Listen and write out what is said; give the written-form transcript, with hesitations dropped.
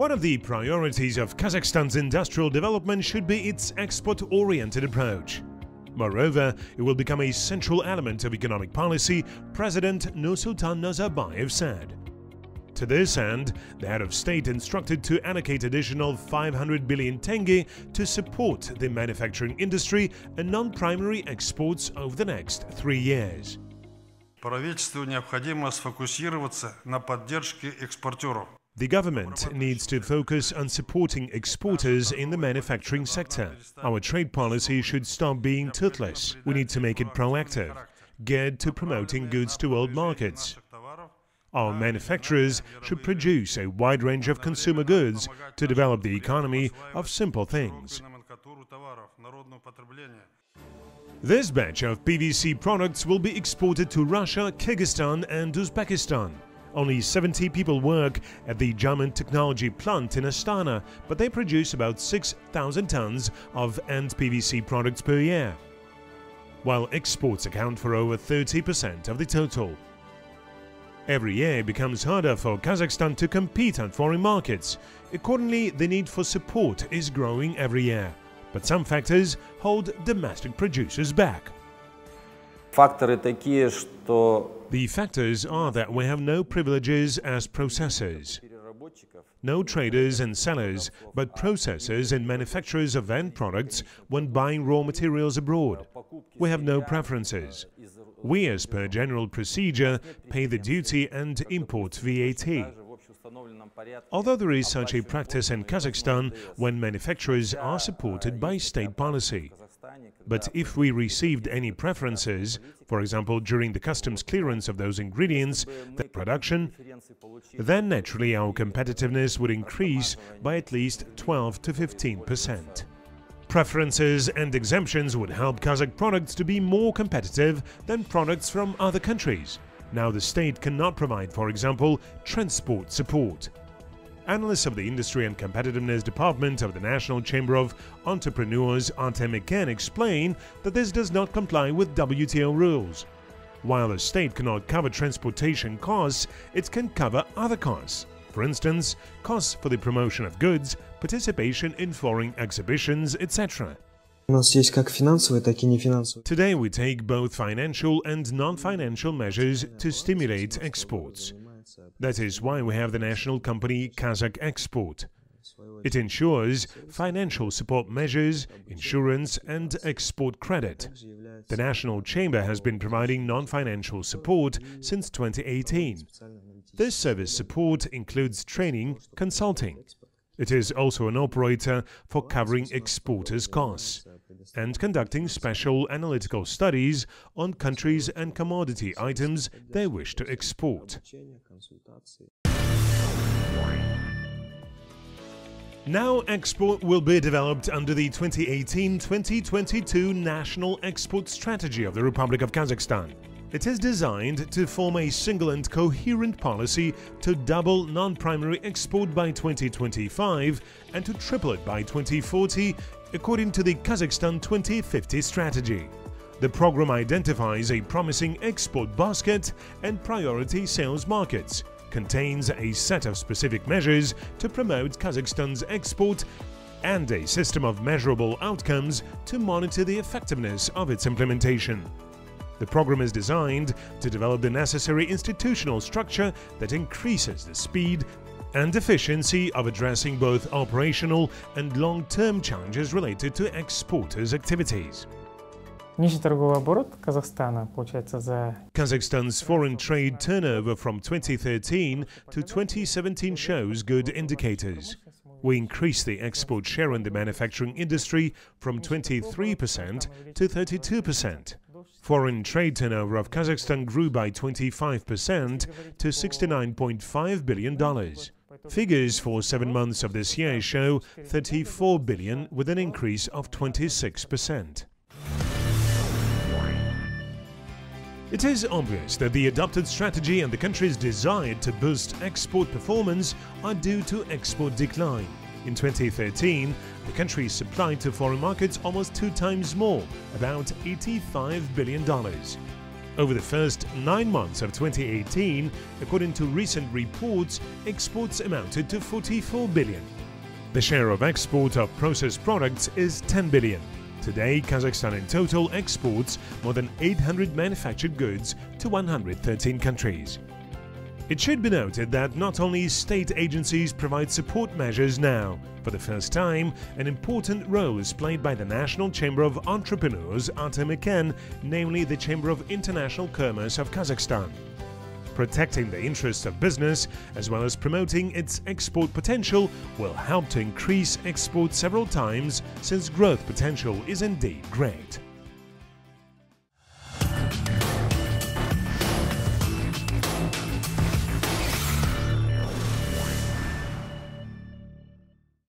One of the priorities of Kazakhstan's industrial development should be its export-oriented approach. Moreover, it will become a central element of economic policy, President Nursultan Nazarbayev said. To this end, the head of state instructed to allocate additional 500 billion tenge to support the manufacturing industry and non-primary exports over the next 3 years. Правительству необходимо сфокусироваться на поддержке экспортеров. The government needs to focus on supporting exporters in the manufacturing sector. Our trade policy should stop being toothless. We need to make it proactive, geared to promoting goods to world markets. Our manufacturers should produce a wide range of consumer goods to develop the economy of simple things. This batch of PVC products will be exported to Russia, Kyrgyzstan and Uzbekistan. Only 70 people work at the German technology plant in Astana, but they produce about 6,000 tons of end PVC products per year, while exports account for over 30% of the total. Every year it becomes harder for Kazakhstan to compete on foreign markets. Accordingly, the need for support is growing every year, but some factors hold domestic producers back. The factors are that we have no privileges as processors, no traders and sellers, but processors and manufacturers of end products when buying raw materials abroad. We have no preferences. We, as per general procedure, pay the duty and import VAT. Although there is such a practice in Kazakhstan when manufacturers are supported by state policy. But if we received any preferences, for example during the customs clearance of those ingredients, the production, then naturally our competitiveness would increase by at least 12 to 15%. Preferences and exemptions would help Kazakh products to be more competitive than products from other countries. Now the state cannot provide, for example, transport support. Analysts of the Industry and Competitiveness Department of the National Chamber of Entrepreneurs Atameken explain that this does not comply with WTO rules. While the state cannot cover transportation costs, it can cover other costs. For instance, costs for the promotion of goods, participation in foreign exhibitions, etc. Today we take both financial and non-financial measures to stimulate exports. That is why we have the national company Kazakh Export. It ensures financial support measures, insurance and export credit. The National Chamber has been providing non-financial support since 2018. This service support includes training, consulting. It is also an operator for covering exporters' costs and conducting special analytical studies on countries and commodity items they wish to export. Now export will be developed under the 2018-2022 National Export Strategy of the Republic of Kazakhstan. It is designed to form a single and coherent policy to double non-primary export by 2025 and to triple it by 2040, according to the Kazakhstan 2050 strategy. The program identifies a promising export basket and priority sales markets, contains a set of specific measures to promote Kazakhstan's export and a system of measurable outcomes to monitor the effectiveness of its implementation. The program is designed to develop the necessary institutional structure that increases the speed and efficiency of addressing both operational and long-term challenges related to exporters' activities. Kazakhstan's foreign trade turnover from 2013 to 2017 shows good indicators. We increased the export share in the manufacturing industry from 23% to 32%. Foreign trade turnover of Kazakhstan grew by 25% to $69.5 billion. Figures for 7 months of this year show $34 billion with an increase of 26%. It is obvious that the adopted strategy and the country's desire to boost export performance are due to export decline. In 2013, the country supplied to foreign markets almost 2 times more, about $85 billion. Over the first 9 months of 2018, according to recent reports, exports amounted to 44 billion. The share of export of processed products is 10 billion. Today, Kazakhstan in total exports more than 800 manufactured goods to 113 countries. It should be noted that not only state agencies provide support measures now. For the first time, an important role is played by the National Chamber of Entrepreneurs Atameken, namely the Chamber of International Commerce of Kazakhstan. Protecting the interests of business as well as promoting its export potential will help to increase exports several times, since growth potential is indeed great.